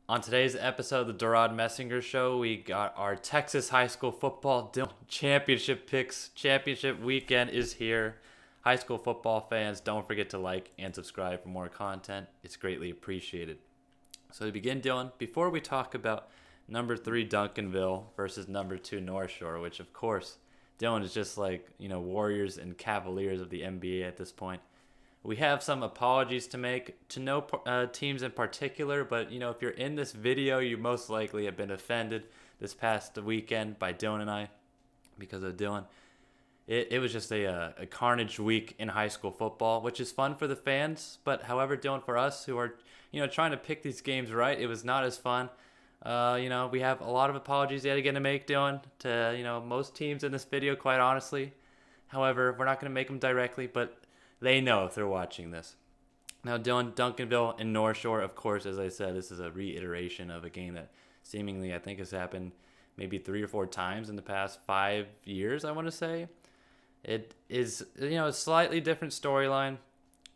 On today's episode of the DeRaud Messenger Show, we got our Texas high school football championship picks. Championship weekend is here. High school football fans, don't forget to like and subscribe for more content. It's greatly appreciated. So to begin, Dylan, before we talk about number 3 Duncanville versus number 2 North Shore, which of course, Dylan is just like, Warriors and Cavaliers of the NBA at this point. We have some apologies to make to no teams in particular, but if you're in this video, you most likely have been offended this past weekend by Dylan and I because of Dylan. It was just a carnage week in high school football, which is fun for the fans, but however, Dylan, for us who are trying to pick these games right, it was not as fun. We have a lot of apologies yet again to make, Dylan, to most teams in this video, quite honestly. However, we're not going to make them directly, but they know if they're watching this. Now, Dylan, Duncanville and North Shore, of course, as I said, this is a reiteration of a game that seemingly I think has happened maybe 3 or 4 times in the past 5 years, I want to say. It is, a slightly different storyline.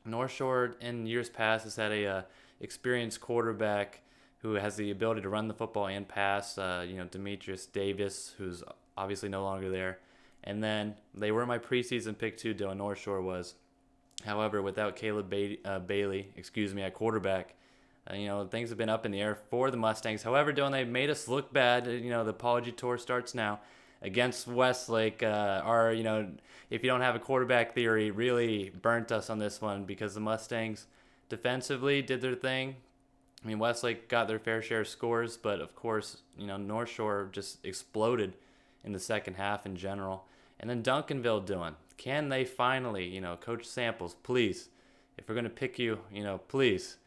North Shore in years past has had a experienced quarterback who has the ability to run the football and pass, Demetrius Davis, who's obviously no longer there. And then they were my preseason pick too, Dylan, North Shore was. However, without Caleb Bailey, at quarterback, things have been up in the air for the Mustangs. However, Dylan, they made us look bad. The apology tour starts now against Westlake. If you don't have a quarterback theory, really burnt us on this one because the Mustangs defensively did their thing. I mean, Westlake got their fair share of scores, but of course, North Shore just exploded in the second half in general. And then Duncanville, Dylan, can they finally, Coach Samples, please, if we're going to pick you, please,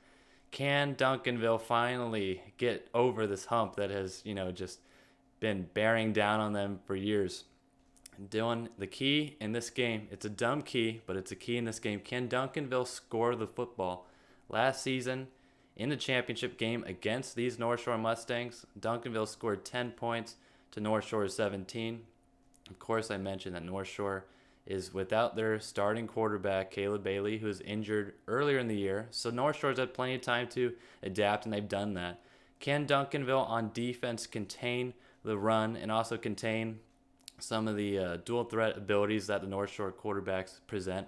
can Duncanville finally get over this hump that has, just been bearing down on them for years? Dylan, the key in this game, it's a dumb key, but it's a key in this game. Can Duncanville score the football? Last season, in the championship game against these North Shore Mustangs, Duncanville scored 10 points to North Shore's 17. Of course, I mentioned that North Shore is without their starting quarterback, Caleb Bailey, who was injured earlier in the year. So North Shore's had plenty of time to adapt, and they've done that. Can Duncanville on defense contain the run and also contain some of the dual threat abilities that the North Shore quarterbacks present?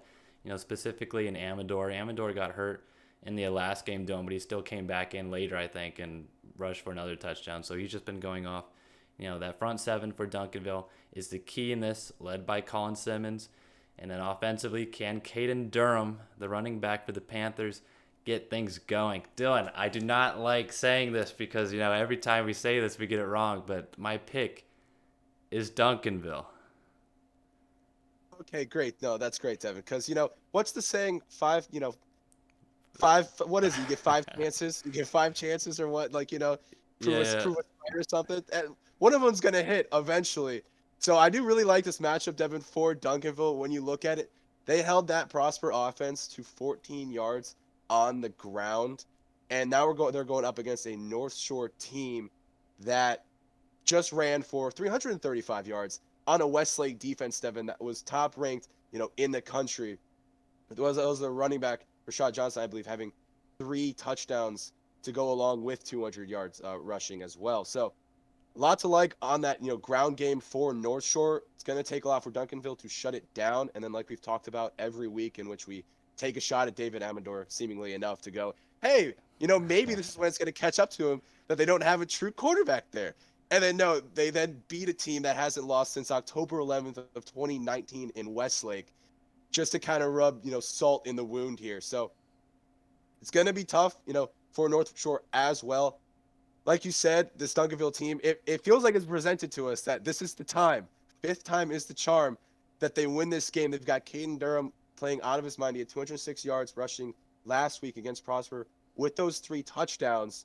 Specifically in Amador. Amador got hurt in the last game, but he still came back in later, I think, and rushed for another touchdown. So he's just been going off. That front seven for Duncanville is the key in this, led by Colin Simmons. And then offensively, can Caden Durham, the running back for the Panthers, get things going? Dylan, I do not like saying this because, every time we say this, we get it wrong. But my pick is Duncanville. Okay, great. No, that's great, Devon. Because, what's the saying? What is it? You get 5 chances? You get 5 chances or what? Yeah. Prove us right or something. And one of them's gonna hit eventually. So I do really like this matchup, Devin, for Duncanville. When you look at it, they held that Prosper offense to 14 yards on the ground, and now they're going up against a North Shore team that just ran for 335 yards on a Westlake defense, Devin, that was top ranked, in the country. It was a running back, Rashad Johnson, I believe, having 3 touchdowns to go along with 200 yards rushing as well. So a lot to like on that, ground game for North Shore. It's going to take a lot for Duncanville to shut it down. And then like we've talked about every week in which we take a shot at David Amador, seemingly enough to go, hey, maybe this is when it's going to catch up to him that they don't have a true quarterback there. And then, no, they then beat a team that hasn't lost since October 11th of 2019 in Westlake, just to kind of rub, salt in the wound here. So it's going to be tough, for North Shore as well. Like you said, this Duncanville team, it feels like it's presented to us that this is the time. 5th time is the charm that they win this game. They've got Caden Durham playing out of his mind. He had 206 yards rushing last week against Prosper with those 3 touchdowns,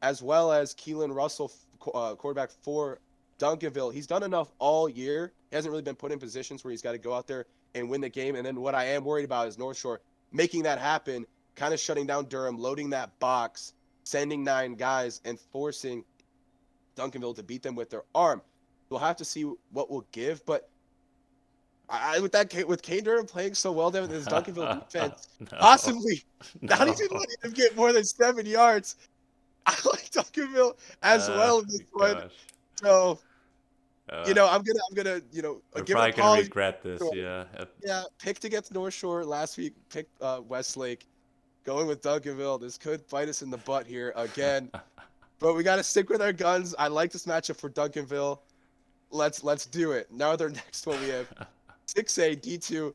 as well as Keelan Russell, quarterback for Duncanville. He's done enough all year. He hasn't really been put in positions where he's got to go out there and win the game. And then what I am worried about is North Shore making that happen, kind of shutting down Durham, loading that box, sending 9 guys, and forcing Duncanville to beat them with their arm. We'll have to see what will give, but with Kane Durham playing so well there with his Duncanville defense, No. possibly not No. even letting him get more than 7 yards. I like Duncanville as well in this one. Gosh. So, Uh, I'm gonna we're give an probably gonna apology. regret this. Yeah. Yeah, picked against North Shore last week. Picked Westlake. Going with Duncanville. This could bite us in the butt here again. But we got to stick with our guns. I like this matchup for Duncanville. Let's do it. Now their next one we have 6A D2,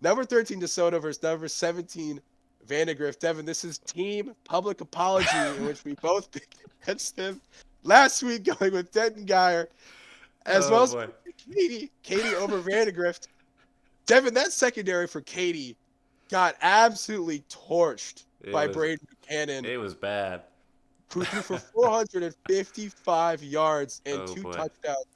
number 13 DeSoto versus number 17 Vandegrift. Devon, this is team public apology in which we both picked against him last week, going with Denton Geyer, as well Oh as boy. Katie over Vandegrift. Devon, that secondary for Katie got absolutely torched It by was Braden Buchanan, it was bad. who threw for 455 yards and Oh 2 boy. touchdowns,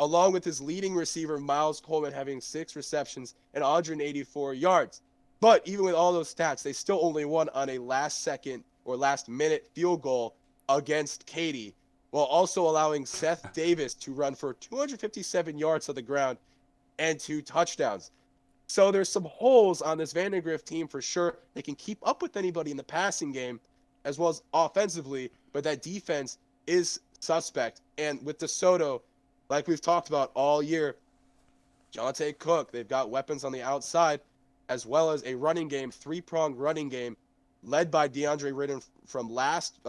along with his leading receiver, Miles Coleman, having 6 receptions and 184 yards. But even with all those stats, they still only won on a last-second or last-minute field goal against Katy, while also allowing Seth Davis to run for 257 yards to the ground and 2 touchdowns. So there's some holes on this Vandegrift team for sure. They can keep up with anybody in the passing game as well as offensively, but that defense is suspect. And with DeSoto, like we've talked about all year, Jonte Cook, they've got weapons on the outside, as well as a running game, 3-pronged running game, led by DeAndre Ridden from last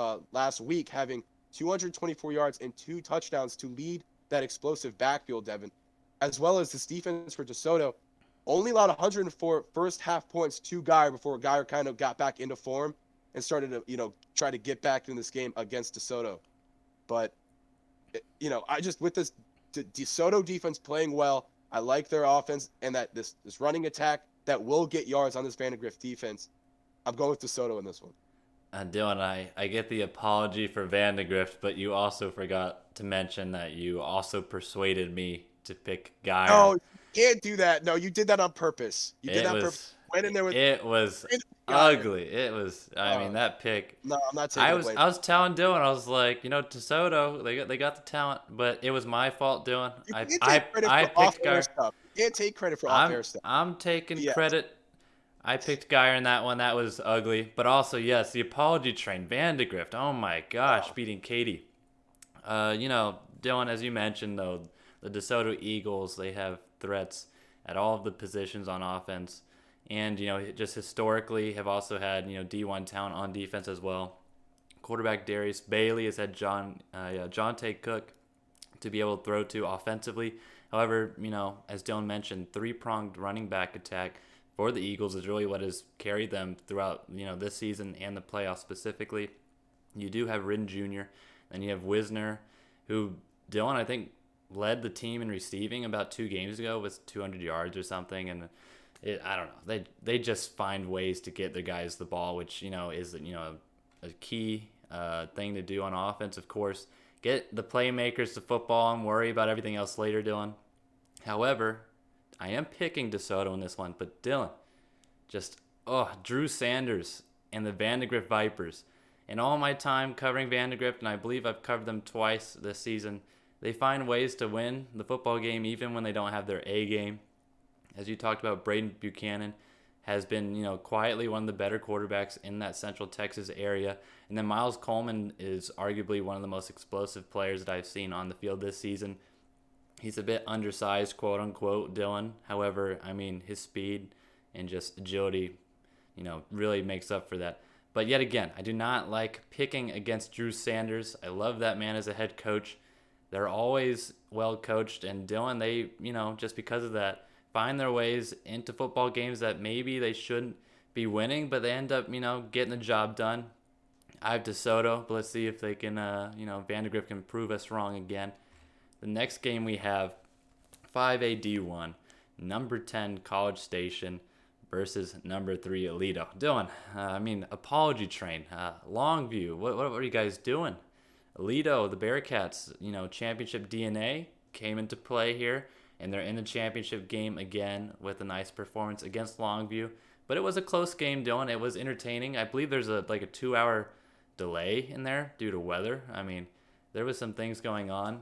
week, having 224 yards and 2 touchdowns to lead that explosive backfield, Devon, as well as this defense for DeSoto. Only allowed 104 first half points to Geyer before Geyer kind of got back into form and started to, try to get back in this game against DeSoto. But, I just, with this DeSoto defense playing well, I like their offense and that this running attack that will get yards on this Vandegrift defense. I'm going with DeSoto in this one. Dylan, I get the apology for Vandegrift, but you also forgot to mention that you also persuaded me to pick Geyer. No, you can't do that. No, you did that on purpose. You did It that on purpose. was Went in there with it was Geyer. ugly. It was. I mean, that pick. No, I'm not I taking the was blame. I was telling Dylan, I was like, DeSoto, they got the talent, but it was my fault, Dylan. You I can't I take credit I for picked off-air Geyer. stuff. You can't take credit for I'm off-air stuff. I'm taking Yes. credit. I picked Geyer in that one. That was ugly, but also yes, the apology train, Vandegrift. Oh my gosh, beating Katy. Dylan, as you mentioned though, the DeSoto Eagles, they have threats at all of the positions on offense, and just historically have also had D1 talent on defense as well. Quarterback Darius Bailey has had Jonte Cook to be able to throw to offensively. However, as Dylan mentioned, 3-pronged running back attack for the Eagles is really what has carried them throughout this season and the playoffs specifically. You do have Ridden Jr., and you have Wisner, who Dylan I think led the team in receiving about 2 games ago with 200 yards or something, and I don't know, they just find ways to get their guys the ball, which is a key thing to do on offense. Of course, get the playmakers to football and worry about everything else later, Dylan. However, I am picking DeSoto in this one, but Dylan, Drew Sanders and the Vandegrift Vipers. In all my time covering Vandegrift, and I believe I've covered them twice this season, they find ways to win the football game even when they don't have their A game. As you talked about, Braden Buchanan has been, quietly one of the better quarterbacks in that Central Texas area. And then Miles Coleman is arguably one of the most explosive players that I've seen on the field this season. He's a bit undersized, quote unquote, Dylan. However, I mean, his speed and just agility, really makes up for that. But yet again, I do not like picking against Drew Sanders. I love that man as a head coach. They're always well coached, and Dylan, they, just because of that, find their ways into football games that maybe they shouldn't be winning, but they end up, getting the job done. I have DeSoto, but let's see if they can, Vandegrift can prove us wrong again. The next game we have 5A D1, number 10 College Station versus number 3 Aledo. Dylan, apology train, Longview, what are you guys doing? Aledo, the Bearcats, championship DNA came into play here, and they're in the championship game again with a nice performance against Longview. But it was a close game, Dylan. It was entertaining. I believe there's a 2-hour delay in there due to weather. I mean, there was some things going on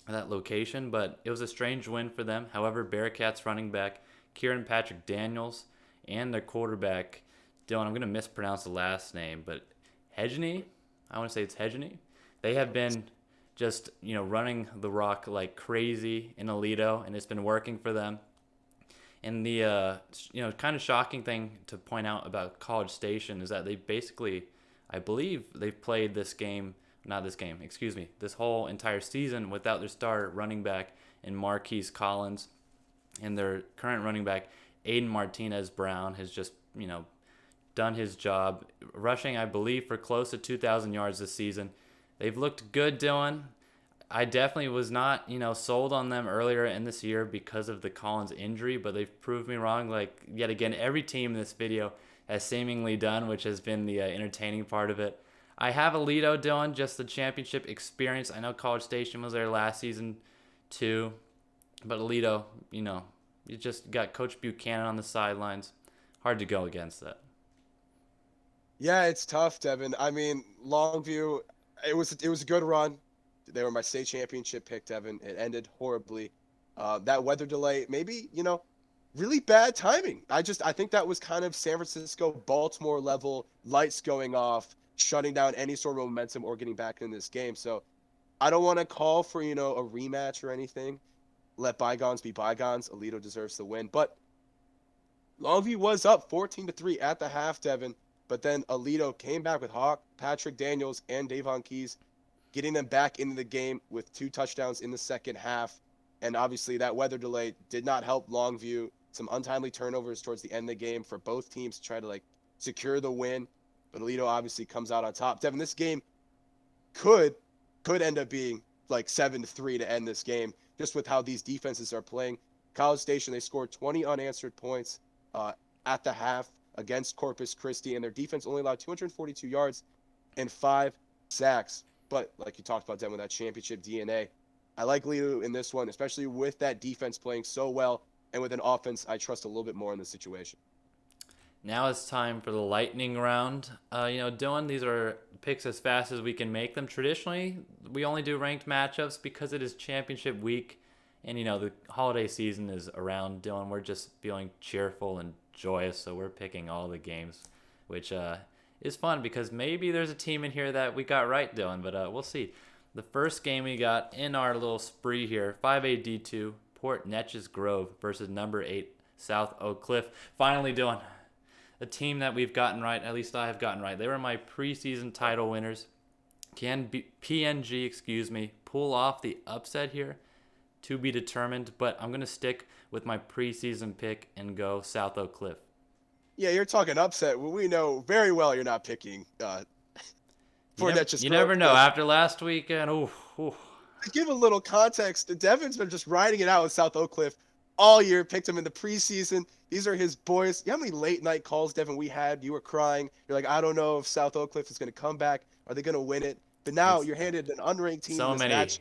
at that location, but it was a strange win for them. However, Bearcats running back Kieran Patrick Daniels and their quarterback, Dylan, I'm going to mispronounce the last name, but Hedgeny, I want to say it's Hedgeny. They have been just running the rock like crazy in Aledo, and it's been working for them. And the kind of shocking thing to point out about College Station is that they basically, I believe, they've played this game, not this game, excuse me, this whole entire season without their star running back in Marquise Collins, and their current running back Aiden Martinez Brown has just done his job, rushing I believe for close to 2,000 yards this season. They've looked good, Dylan. I definitely was not, sold on them earlier in this year because of the Collins injury, but they've proved me wrong. Like, yet again, every team in this video has seemingly done, which has been the entertaining part of it. I have Aledo, Dylan, just the championship experience. I know College Station was there last season too, but Aledo, you just got Coach Buchanan on the sidelines. Hard to go against that. Yeah, it's tough, Devin. I mean, Longview, it was a good run. They were my state championship pick, Devin. It ended horribly. That weather delay, maybe, really bad timing. I think that was kind of San Francisco, Baltimore level, lights going off, shutting down any sort of momentum or getting back in this game. So I don't want to call for, a rematch or anything. Let bygones be bygones. Aledo deserves the win. But Longview was up 14-3 at the half, Devin. But then Aledo came back with Hawk, Patrick Daniels, and Devon Keys, getting them back into the game with 2 touchdowns in the second half. And obviously that weather delay did not help Longview. Some untimely turnovers towards the end of the game for both teams to try to secure the win. But Aledo obviously comes out on top. Devin, this game could end up being 7-3 to end this game, just with how these defenses are playing. College Station, they scored 20 unanswered points at the half against Corpus Christi, and their defense only allowed 242 yards and 5 sacks. But like you talked about, Devin, with that championship DNA, I like Aledo in this one, especially with that defense playing so well and with an offense I trust a little bit more in the situation. Now it's time for the lightning round. Dylan, these are picks as fast as we can make them. Traditionally, we only do ranked matchups because it is championship week, and the holiday season is around. Dylan, we're just feeling cheerful and joyous, so we're picking all the games, which is fun because maybe there's a team in here that we got right, Dylan, but we'll see. The first game we got in our little spree here, 5A D2, Port Neches Grove versus number 8, South Oak Cliff. Finally, Dylan, a team that we've gotten right, at least I have gotten right. They were my preseason title winners. Can PNG, pull off the upset here? To be determined, but I'm going to stick with my preseason pick and go South Oak Cliff. Yeah, you're talking upset. Well, we know very well you're not picking for Neches Grove. You never know. After last weekend, ooh. To give a little context, Devin's been just riding it out with South Oak Cliff all year, picked him in the preseason. These are his boys. You know how many late night calls, Devin, we had? You were crying. You're like, I don't know if South Oak Cliff is going to come back. Are they going to win it? But now you're handed an unranked team in this match.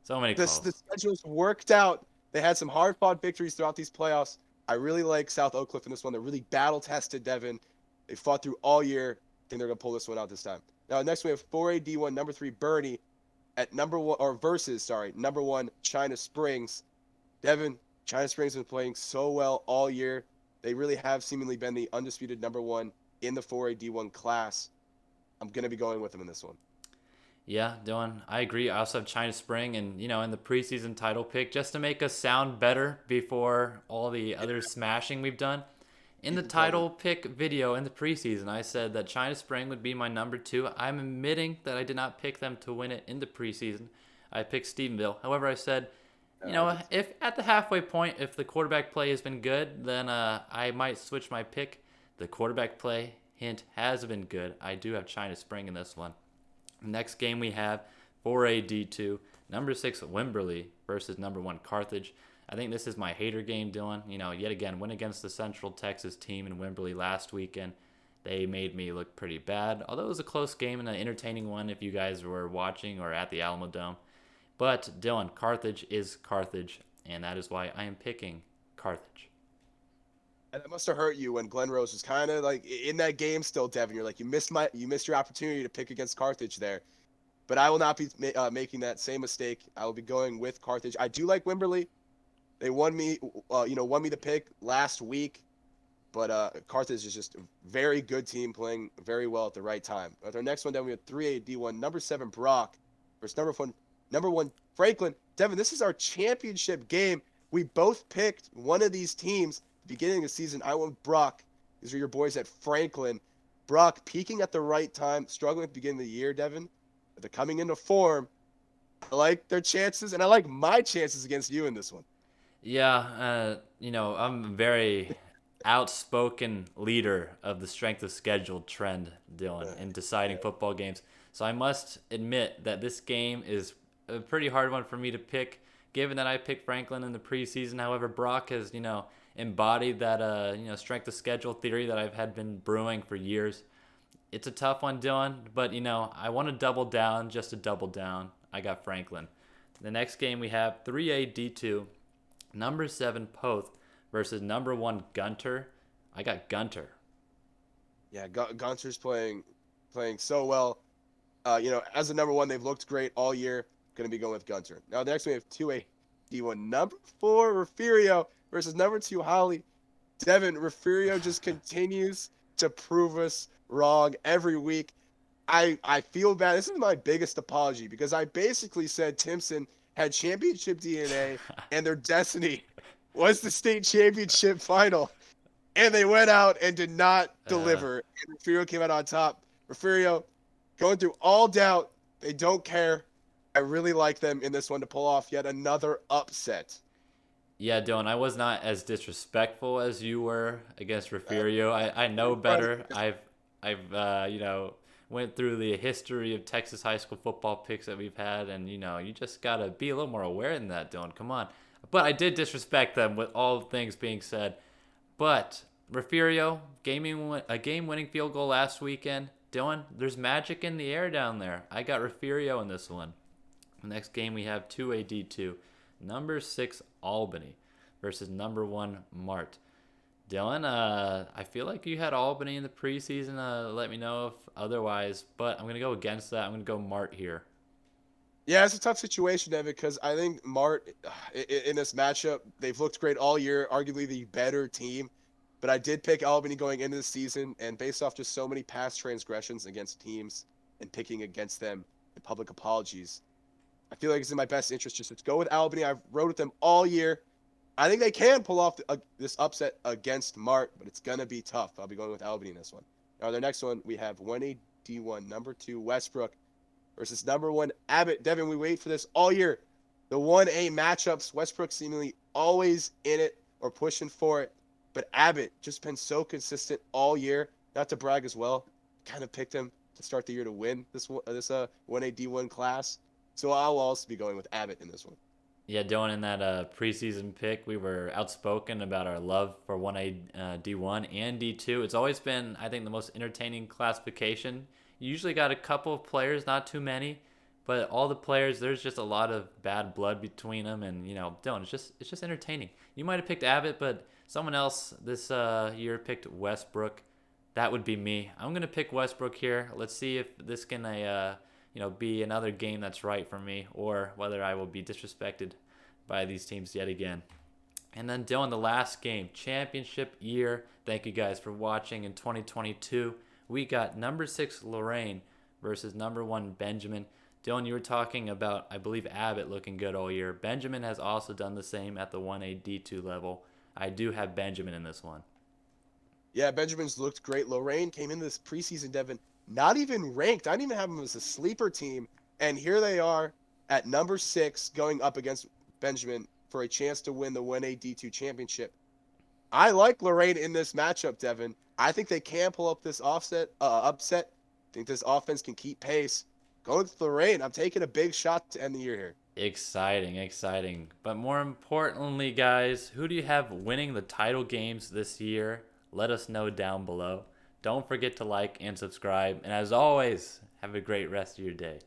So many calls. The schedule's worked out. They had some hard-fought victories throughout these playoffs. I really like South Oak Cliff in this one. They're really battle-tested, Devin. They fought through all year. I think they're going to pull this one out this time. Now, next we have 4A D1, number 3, Bernie, at number 1 China Springs. Devin, China Springs has been playing so well all year. They really have seemingly been the undisputed number 1 in the 4A D1 class. I'm going to be going with them in this one. Yeah, Dylan, I agree. I also have China Spring and, in the preseason title pick just to make us sound better before all the other smashing we've done. In the title pick video in the preseason, I said that China Spring would be my number 2. I'm admitting that I did not pick them to win it in the preseason. I picked Stephenville. However, I said, if at the halfway point, if the quarterback play has been good, then I might switch my pick. The quarterback play, hint, has been good. I do have China Spring in this one. Next game we have 4A D2, number 6 Wimberley versus number 1 Carthage. I think this is my hater game, Dylan. Yet again, went against the Central Texas team in Wimberley last weekend. They made me look pretty bad, although it was a close game and an entertaining one if you guys were watching or at the Alamo Dome. But, Dylan, Carthage is Carthage, and that is why I am picking Carthage. And it must have hurt you when Glen Rose was kind of in that game still, Devin. You're like, you missed your opportunity to pick against Carthage there. But I will not be making that same mistake. I will be going with Carthage. I do like Wimberley. They won me the pick last week. But Carthage is just a very good team playing very well at the right time. With our next one, then we have 3A D1, number 7 Brock versus number one Franklin. Devin, this is our championship game. We both picked one of these teams. Beginning of the season, I went with Brock. These are your boys at Franklin. Brock peaking at the right time, struggling at the beginning of the year, Devin. But they're coming into form. I like their chances, and I like my chances against you in this one. Yeah, I'm a very outspoken leader of the strength of schedule trend, Dylan, in deciding football games. So I must admit that this game is a pretty hard one for me to pick, given that I picked Franklin in the preseason. However, Brock has, embodied that, strength of schedule theory that I've had been brewing for years. It's a tough one, Dylan, but, I want to double down just to double down. I got Franklin. The next game we have 3A D2. Number 7 Poth versus number 1 Gunter. I got Gunter. Yeah, Gunter's playing so well. As a number one, they've looked great all year. Going to be going with Gunter. Now, next we have 2A D1. Number 4 Refugio versus number 2 Holly. Devin, Refugio just continues to prove us wrong every week. I feel bad. This is my biggest apology because I basically said Timpson had championship DNA and their destiny was the state championship final. And they went out and did not deliver. And Refugio came out on top. Refugio going through all doubt. They don't care. I really like them in this one to pull off yet another upset. Yeah, Dylan, I was not as disrespectful as you were against Refugio. I know better. I've went through the history of Texas high school football picks that we've had, and you just gotta be a little more aware than that, Dylan. Come on. But I did disrespect them with all things being said. But Refugio, a game-winning field goal last weekend. Dylan, there's magic in the air down there. I got Refugio in this one. The next game we have 2AD2. Number 6 Albany versus number 1 Mart. Dylan, I feel like you had Albany in the preseason. Let me know if otherwise, but I'm going to go against that. I'm going to go Mart here. Yeah, it's a tough situation, Evan, because I think Mart, in this matchup, they've looked great all year, arguably the better team. But I did pick Albany going into the season, and based off just so many past transgressions against teams and picking against them in public apologies, I feel like it's in my best interest just to go with Albany. I've rode with them all year. I think they can pull off this upset against Mart, but it's going to be tough. I'll be going with Albany in this one. Now, the next one, we have 1A D1, number 2 Westbrook versus number 1 Abbott. Devin, we wait for this all year. The 1A matchups, Westbrook seemingly always in it or pushing for it. But Abbott just been so consistent all year. Not to brag as well. Kind of picked him to start the year to win this 1A D1 class. So I'll also be going with Abbott in this one. Yeah, Dylan, in that preseason pick, we were outspoken about our love for 1A D1 and D2. It's always been, I think, the most entertaining classification. You usually got a couple of players, not too many, but all the players, there's just a lot of bad blood between them, and Dylan, it's just entertaining. You might have picked Abbott, but someone else this year picked Westbrook. That would be me. I'm gonna pick Westbrook here. Let's see if this can be another game that's right for me, or whether I will be disrespected by these teams yet again. And then Dylan, the last game, championship year. Thank you guys for watching in 2022. We got number 6 Lorraine versus number 1 Benjamin. Dylan, you were talking about, I believe, Abbott looking good all year. Benjamin has also done the same at the 1A D2 level. I do have Benjamin in this one. Yeah, Benjamin's looked great. Lorraine came into this preseason, Devin, not even ranked. I didn't even have them as a sleeper team. And here they are at number 6 going up against Benjamin for a chance to win the 1A D2 championship. I like Lorraine in this matchup, Devin. I think they can pull up this upset. I think this offense can keep pace. Going with Lorraine, I'm taking a big shot to end the year here. Exciting. But more importantly, guys, who do you have winning the title games this year? Let us know down below. Don't forget to like and subscribe. And as always, have a great rest of your day.